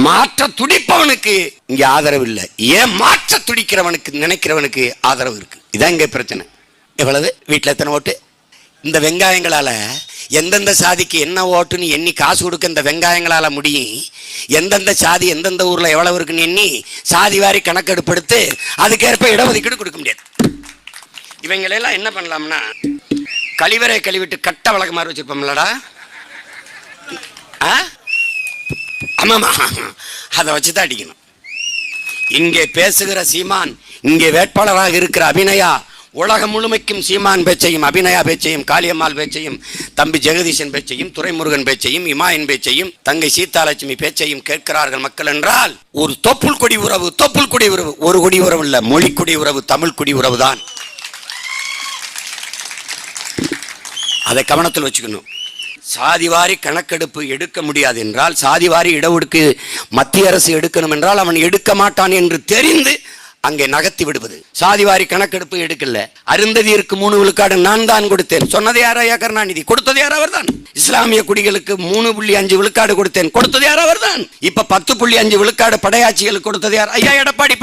மாற்ற துடிப்பவனுக்கு இங்க ஆதரவு இல்லை. ஏன் மாற்ற துடிக்கிறவனுக்கு நினைக்கிறவனுக்கு ஆதரவு இருக்கு. இதான் இங்க பிரச்சனை. எவ்வளவு வீட்டில் எத்தனை ஓட்டு? இந்த வெங்காயங்களால எந்தெந்த சாதிக்கு என்ன ஓட்டுன்னு எண்ணி காசு கொடுக்க இந்த வெங்காயங்களால முடியும். எந்தெந்த சாதி எந்தெந்த ஊர்ல எவ்வளவு இருக்குன்னு எண்ணி சாதி வாரி கணக்கெடுப்படுத்து அதுக்கேற்ப இடஒதுக்கீடு கொடுக்க முடியாது. இவங்களெல்லாம் என்ன பண்ணலாம்னா, கழிவறை கழுவிட்டு கட்ட வழக்கு மாதிரி வச்சிருப்போம்லடா, ஆமாமா, அதை வச்சுதான் அடிக்கணும். இங்கே பேசுகிற சீமான், இங்கே வேட்பாளராக இருக்கிற அபிநயா உலகம் முழுமைக்கும் சீமான் பேச்சையும் அபிநயா பேச்சையும் காளியம்மாள் பேச்சையும் தம்பி ஜெகதீசன் பேச்சையும் துரைமுருகன் பேச்சையும் இமாயின் பேச்சையும் தங்கை சீதாலட்சுமி பேச்சையும் கேட்கிறார்கள் மக்கள் என்றால், ஒரு தொப்புள் கொடி உறவு, தொப்புள் கொடி உறவு, ஒரு கொடி உறவு இல்ல, மொழி கொடி உறவு, தமிழ் கொடி உறவு தான். அதை கவனத்தில் வச்சுக்கணும். சாதிவாரி கணக்கெடுப்பு எடுக்க முடியாது என்றால், சாதிவாரி இடஒதுக்கு மத்திய அரசு எடுக்கணும் என்றால் அவன் எடுக்க மாட்டான் என்று தெரிந்து அங்கே நகர்த்தி விடுவது. சாதிவாரி கணக்கெடுப்பு எடுக்கல, அருந்ததியருக்கு 3 விழுக்காடு நான் தான் கொடுத்தேன் சொன்னது யார்? ஐயா கருணாநிதி. கொடுத்தது யார்? அவர் தான். இஸ்லாமிய குடிகளுக்கு 3.5 விழுக்காடு கொடுத்தேன், கொடுத்தது யார்? அவர் தான். இப்ப 10.5 விழுக்காடு படையாட்சிகளுக்கு கொடுத்தது யார்? ஐயா எடப்பாடி.